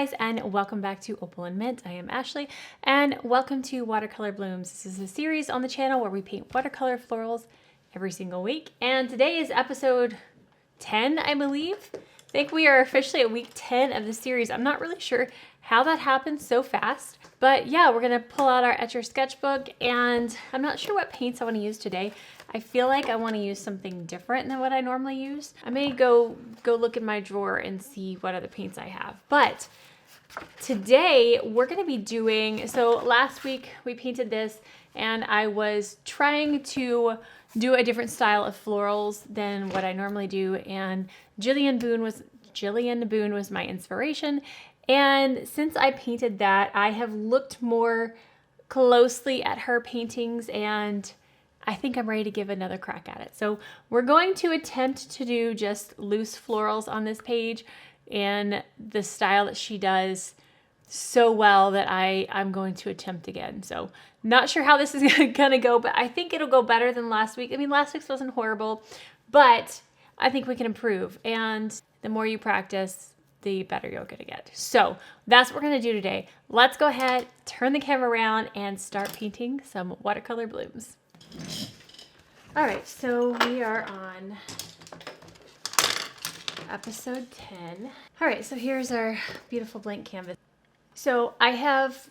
guys, and welcome back to Opal&Mint. I am Ashley, and welcome to Watercolor Blooms. This is a series on the channel where we paint watercolor florals every single week. And today is episode 10, I believe. I think we are officially at week 10 of the series. I'm not really sure how that happened so fast, but yeah, we're gonna pull out our Etcher sketchbook, and I'm not sure what paints I want to use today. I feel like I want to use something different than what I normally use. I may go look in my drawer and see what other paints I have. But today we're going to be doing, so last week we painted this and I was trying to do a different style of florals than what I normally do, and Jillian Boon was my inspiration. And since I painted that, I have looked more closely at her paintings and I think I'm ready to give another crack at it. So we're going to attempt to do just loose florals on this page and the style that she does so well that I'm going to attempt again. So not sure how this is going to go, but I think it'll go better than last week. I mean, last week's wasn't horrible, but I think we can improve. And the more you practice, the better you're going to get. So that's what we're going to do today. Let's go ahead, turn the camera around, and start painting some watercolor blooms. All right, so we are on episode 10. All right, so here's our beautiful blank canvas. So I have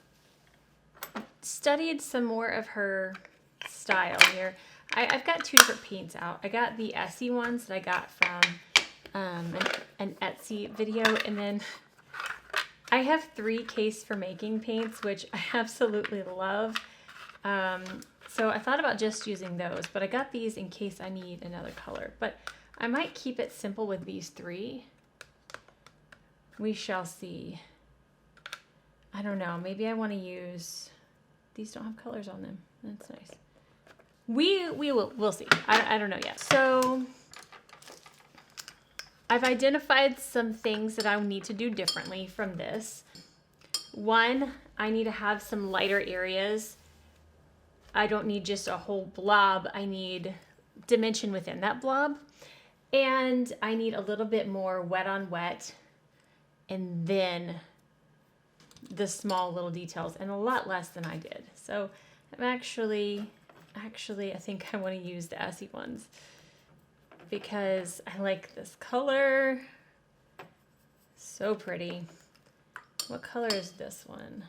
studied some more of her style here. I've got two different paints out. I got the Essie ones that I got from an Etsy video, and then I have 3 Case for Making paints, which I absolutely love. So I thought about just using those, but I got these in case I need another color. But I might keep it simple with these 3. We shall see. I don't know. Maybe I want to use... These don't have colors on them. That's nice. We'll see. I don't know yet. So I've identified some things that I need to do differently from this. One, I need to have some lighter areas. I don't need just a whole blob. I need dimension within that blob. And I need a little bit more wet on wet, and then the small little details, and a lot less than I did. So I'm actually I think I want to use the Essie ones because I like this color. So pretty. What color is this one?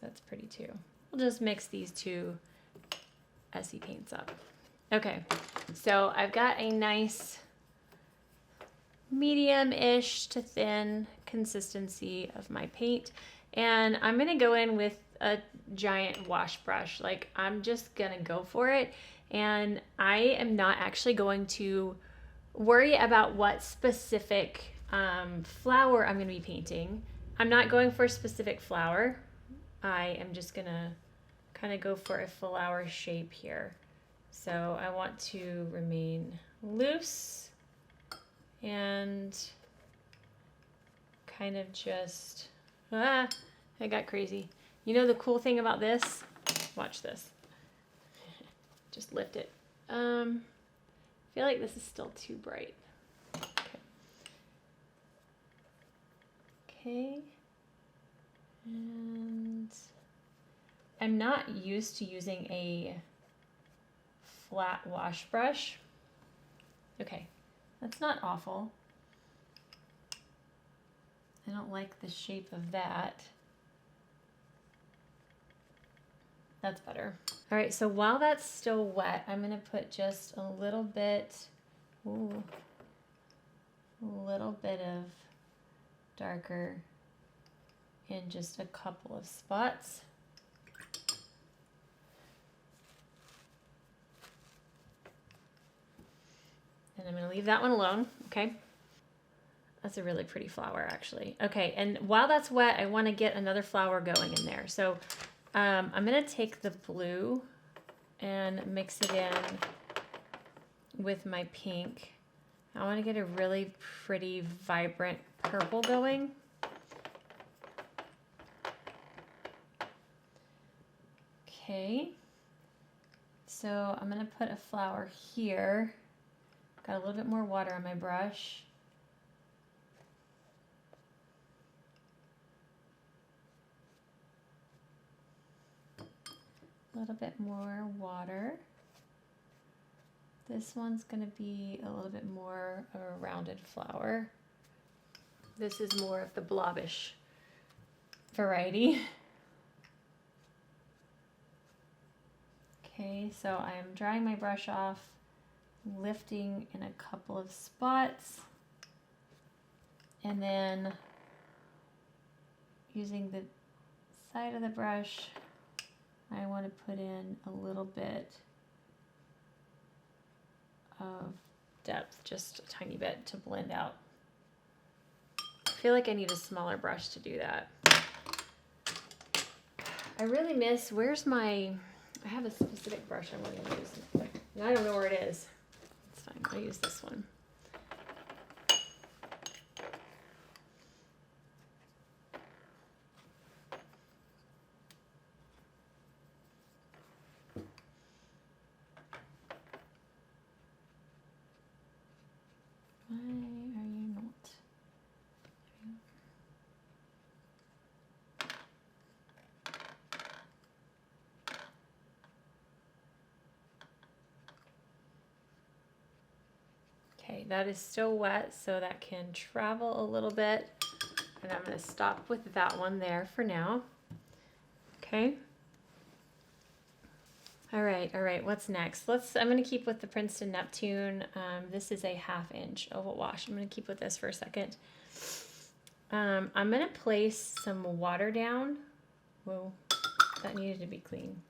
That's pretty too. We'll just mix these 2 Essie paints up. Okay, so I've got a nice medium-ish to thin consistency of my paint, and I'm gonna go in with a giant wash brush. Like, I'm just gonna go for it, and I am not actually going to worry about what specific flower I'm gonna be painting. I'm not going for a specific flower. I am just gonna kind of go for a flower shape here. So I want to remain loose and kind of just, I got crazy. You know the cool thing about this? Watch this. Just lift it. I feel like this is still too bright. Okay. And I'm not used to using a flat wash brush. Okay, that's not awful. I don't like the shape of that. That's better. All right, so while that's still wet, I'm gonna put just a little bit of darker in just a couple of spots. And I'm gonna leave that one alone, okay? That's a really pretty flower, actually. Okay, and while that's wet, I wanna get another flower going in there. So I'm gonna take the blue and mix it in with my pink. I wanna get a really pretty, vibrant purple going. Okay, so I'm gonna put a flower here. Got a little bit more water on my brush. A little bit more water. This one's going to be a little bit more of a rounded flower. This is more of the blobbish variety. Okay, so I'm drying my brush off, lifting in a couple of spots, and then using the side of the brush, I want to put in a little bit of depth, just a tiny bit to blend out. I feel like I need a smaller brush to do that. I really miss, where's my, I have a specific brush I want to use. And I don't know where it is. It's fine, I'll use this one. Why are you not? Okay, that is still wet, so that can travel a little bit. And I'm going to stop with that one there for now. Okay. All right, what's next? I'm going to keep with the Princeton Neptune. This is a 1/2 inch oval wash. I'm going to keep with this for a second. I'm going to place some water down. Whoa, that needed to be clean.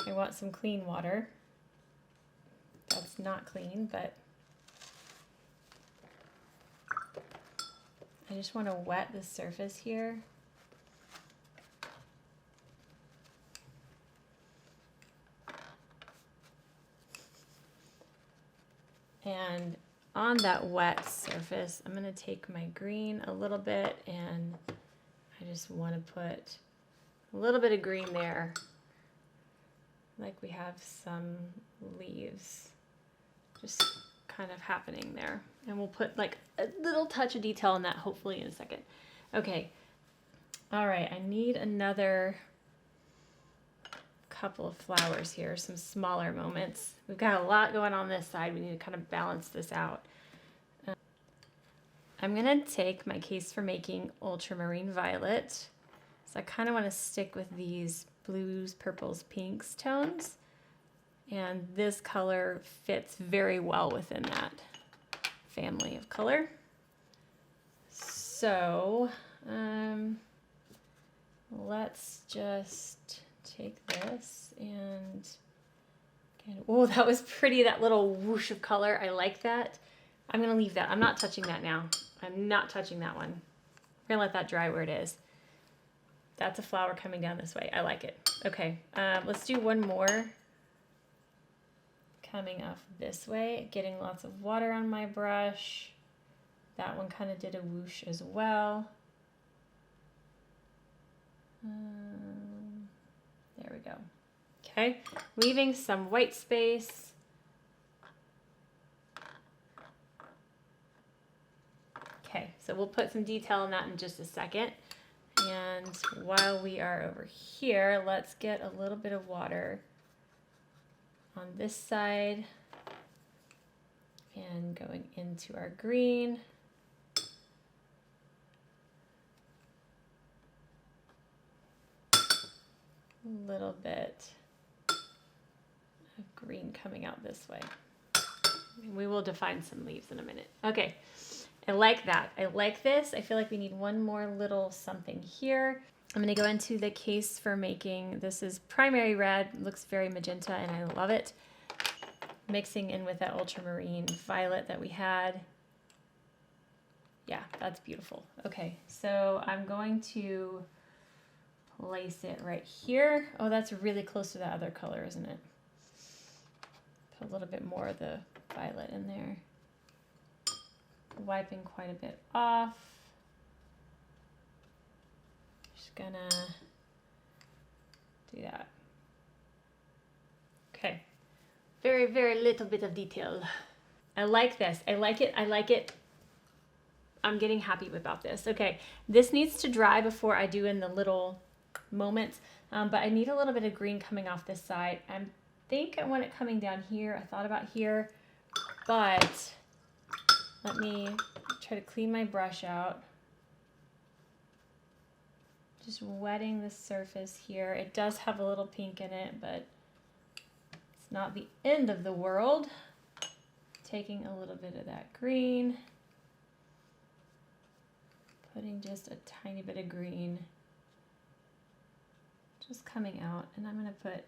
I want some clean water. That's not clean, but I just want to wet the surface here. And on that wet surface, I'm going to take my green a little bit, and I just want to put a little bit of green there, like we have some leaves just kind of happening there. And we'll put like a little touch of detail on that hopefully in a second. Okay. All right, I need another couple of flowers here, some smaller moments. We've got a lot going on this side. We need to kind of balance this out. I'm going to take my Case for Making Ultramarine Violet. So I kind of want to stick with these blues, purples, pinks tones. And this color fits very well within that family of color. So let's just take this and, oh, that was pretty, that little whoosh of color. I like that. I'm going to leave that. I'm not touching that now. I'm not touching that one. We're going to let that dry where it is. That's a flower coming down this way. I like it. Okay, let's do one more. Coming off this way, getting lots of water on my brush. That one kind of did a whoosh as well. There we go. Okay, leaving some white space. Okay, so we'll put some detail on that in just a second. And while we are over here, let's get a little bit of water on this side and going into our green. A little bit of green coming out this way. We will define some leaves in a minute. Okay, I like that. I like this. I feel like we need one more little something here. I'm going to go into the Case for Making. This is primary red, looks very magenta, and I love it. Mixing in with that ultramarine violet that we had. Yeah, that's beautiful. Okay, so I'm going to place it right here. Oh, that's really close to that other color, isn't it? Put a little bit more of the violet in there. Wiping quite a bit off. Just gonna do that. Okay, very, very little bit of detail. I like this. I like it. I like it. I'm getting happy about this. Okay, this needs to dry before I do in the little moments. but I need a little bit of green coming off this side. I think I want it coming down here. I thought about here, but let me try to clean my brush out. Just wetting the surface here. It does have a little pink in it, but it's not the end of the world. Taking a little bit of that green, putting just a tiny bit of green just coming out, and I'm going to put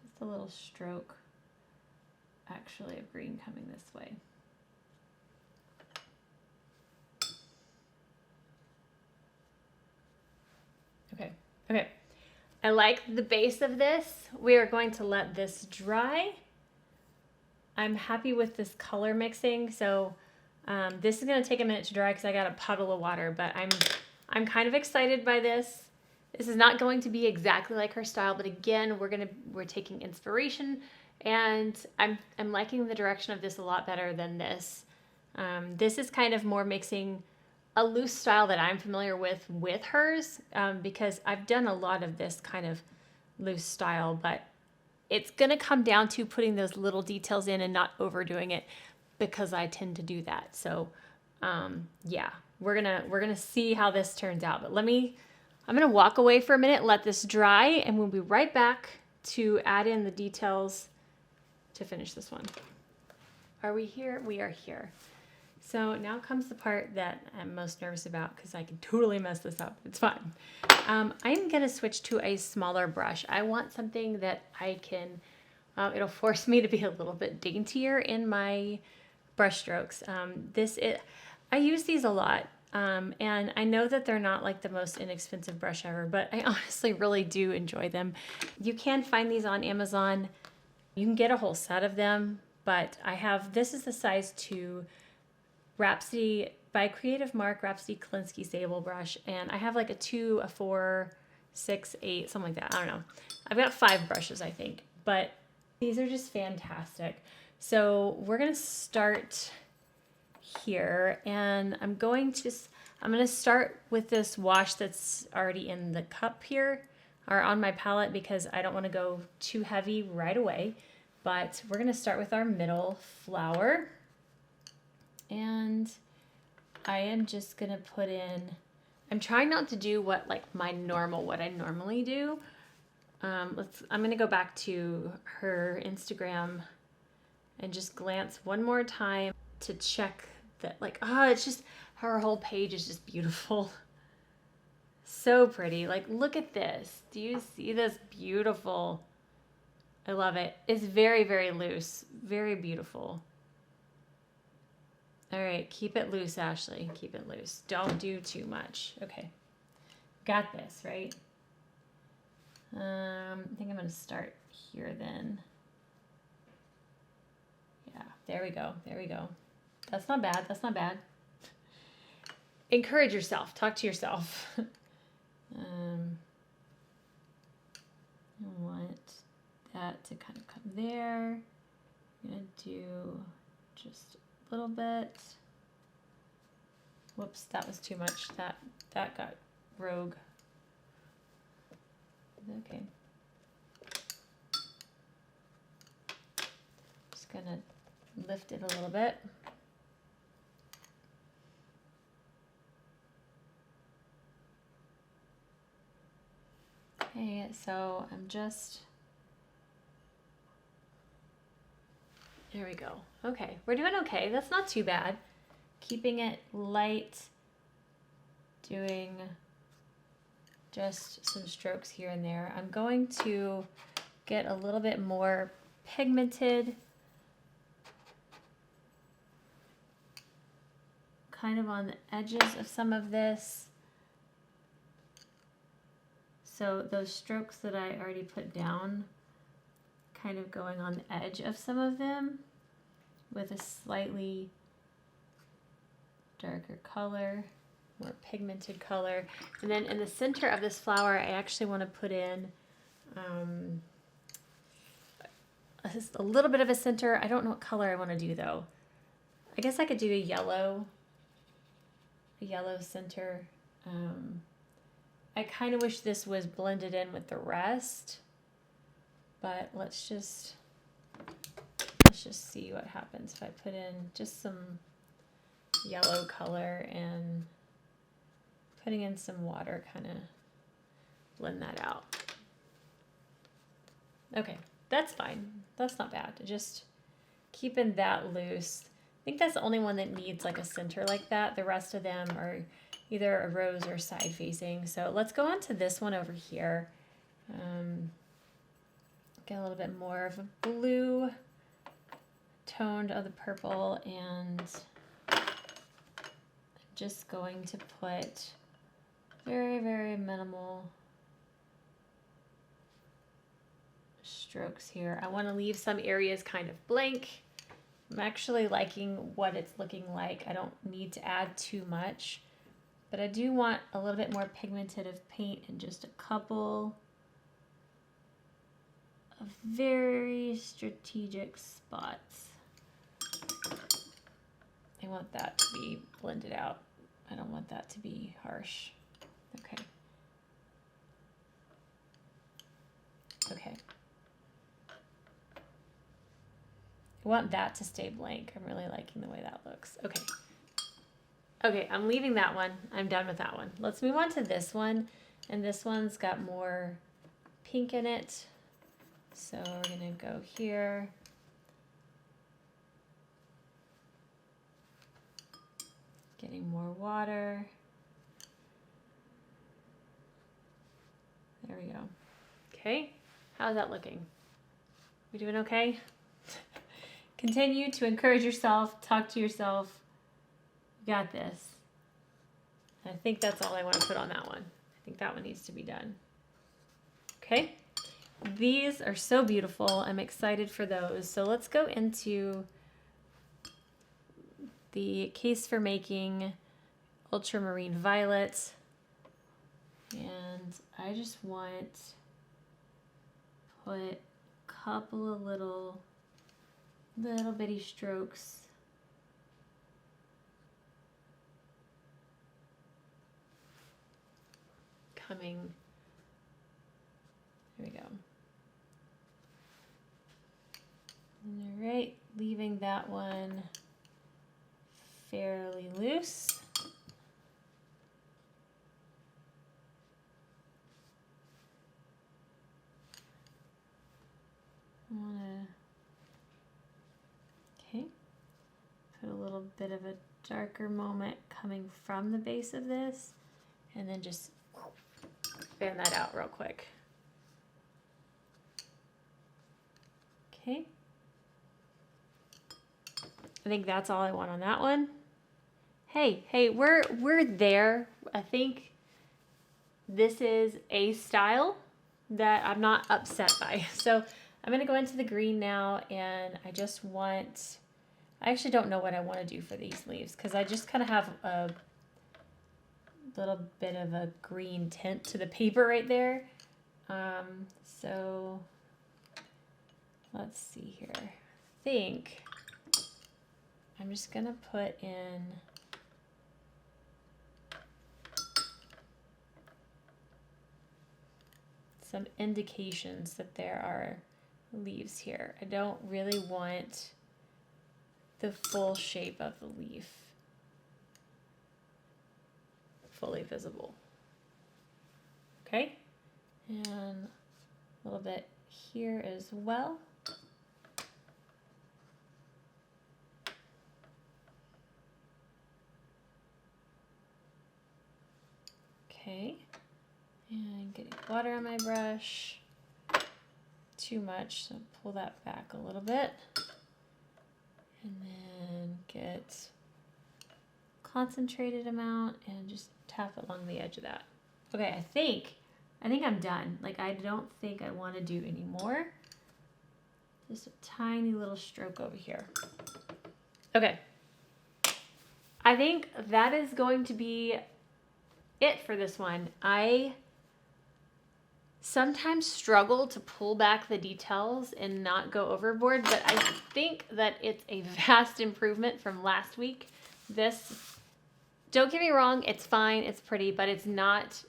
just a little stroke actually of green coming this way. Okay, I like the base of this. We are going to let this dry. I'm happy with this color mixing, so this is going to take a minute to dry because I got a puddle of water, but I'm kind of excited by this. This is not going to be exactly like her style, but again, we're taking inspiration, and I'm liking the direction of this a lot better than this. This is kind of more mixing a loose style that I'm familiar with hers, because I've done a lot of this kind of loose style, but it's going to come down to putting those little details in and not overdoing it, because I tend to do that. So, yeah, we're going to see how this turns out, but I'm going to walk away for a minute, let this dry, and we'll be right back to add in the details to finish this one. Are we here? We are here. So now comes the part that I'm most nervous about, because I can totally mess this up. It's fine. I'm going to switch to a smaller brush. I want something that I can, it'll force me to be a little bit daintier in my brush strokes. I use these a lot, and I know that they're not like the most inexpensive brush ever, but I honestly really do enjoy them. You can find these on Amazon. You can get a whole set of them, but this is the size 2 Rhapsody by Creative Mark Rhapsody Klinsky Sable brush, and I have like a 2, a 4, 6, 8, something like that. I don't know. I've got 5 brushes, I think, but these are just fantastic. So we're gonna start here, and I'm going to start with this wash that's already in the cup here, or on my palette, because I don't want to go too heavy right away. But we're gonna start with our middle flower. And I am just going to put in, I'm trying not to do what I normally do. I'm going to go back to her Instagram and just glance one more time to check that, it's just, her whole page is just beautiful. So pretty. Look at this. Do you see this? Beautiful. I love it. It's very, very loose. Very beautiful. All right, keep it loose, Ashley. Keep it loose. Don't do too much. Okay, got this, right? I think I'm going to start here then. Yeah, there we go. There we go. That's not bad. That's not bad. Encourage yourself. Talk to yourself. I want that to kind of come there. I'm going to do just little bit. Whoops, that was too much. That got rogue. Okay. Just gonna lift it a little bit. Okay, so there we go. Okay, we're doing okay. That's not too bad. Keeping it light, doing just some strokes here and there. I'm going to get a little bit more pigmented, kind of on the edges of some of this. So those strokes that I already put down, kind of going on the edge of some of them with a slightly darker color, more pigmented color. And then in the center of this flower, I actually want to put in a little bit of a center. I don't know what color I want to do though. I guess I could do a yellow center. I kind of wish this was blended in with the rest, but let's just see what happens if I put in just some yellow color and putting in some water, kind of blend that out. Okay, that's fine. That's not bad. Just keeping that loose. I think that's the only one that needs like a center like that. The rest of them are either a rose or side facing. So let's go on to this one over here. Get a little bit more of a blue toned of the purple, and I'm just going to put very, very minimal strokes here. I want to leave some areas kind of blank. I'm actually liking what it's looking like. I don't need to add too much, but I do want a little bit more pigmented of paint in just a couple of very strategic spots. I want that to be blended out. I don't want that to be harsh. Okay. Okay. I want that to stay blank. I'm really liking the way that looks. Okay. Okay, I'm leaving that one. I'm done with that one. Let's move on to this one. And this one's got more pink in it. So we're gonna go here. Getting more water. There we go. Okay, how's that looking? We doing okay? Continue to encourage yourself, talk to yourself. You got this. I think that's all I want to put on that one. I think that one needs to be done. Okay, these are so beautiful. I'm excited for those. So let's go into the case for making ultramarine violet. And I just want to put a couple of little bitty strokes coming. There we go. All right, leaving that one fairly loose. Okay, put a little bit of a darker moment coming from the base of this, and then just fan that out real quick. Okay, I think that's all I want on that one. Hey, we're there. I think this is a style that I'm not upset by. So I'm gonna go into the green now, and I actually don't know what I want to do for these leaves, because I just kind of have a little bit of a green tint to the paper right there. So let's see here. I think I'm just gonna put in some indications that there are leaves here. I don't really want the full shape of the leaf fully visible. Okay, and a little bit here as well. Okay, and getting water on my brush. Too much, so pull that back a little bit. And then get concentrated amount and just tap along the edge of that. Okay, I think I'm done. Like, I don't think I want to do any more. Just a tiny little stroke over here. Okay. I think that is going to be it for this one. I sometimes struggle to pull back the details and not go overboard, but I think that it's a vast improvement from last week. This, don't get me wrong, it's fine, it's pretty, but it's not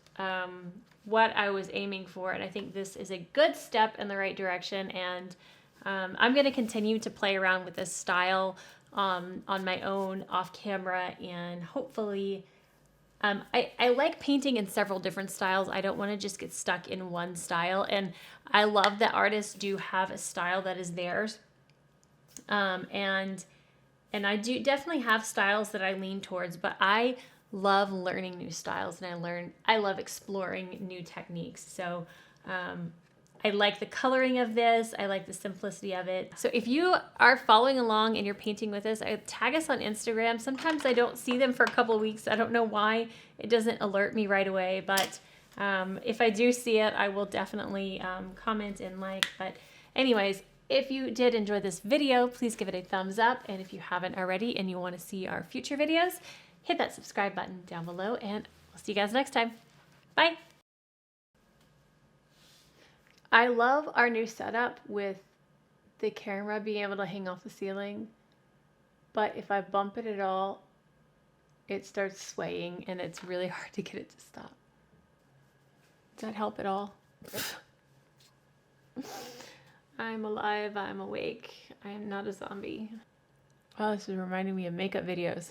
what I was aiming for, and I think this is a good step in the right direction. And I'm going to continue to play around with this style on my own off camera, and hopefully I like painting in several different styles. I don't want to just get stuck in one style, and I love that artists do have a style that is theirs. And I do definitely have styles that I lean towards, but I love learning new styles, and I love exploring new techniques. So I like the coloring of this. I like the simplicity of it. So if you are following along and you're painting with us, tag us on Instagram. Sometimes I don't see them for a couple of weeks. I don't know why it doesn't alert me right away, but if I do see it, I will definitely comment and like. But anyways, if you did enjoy this video, please give it a thumbs up. And if you haven't already and you want to see our future videos, hit that subscribe button down below, and we'll see you guys next time. Bye. I love our new setup with the camera being able to hang off the ceiling, but if I bump it at all, it starts swaying and it's really hard to get it to stop. Does that help at all? I'm alive, I'm awake, I am not a zombie. Wow, this is reminding me of makeup videos.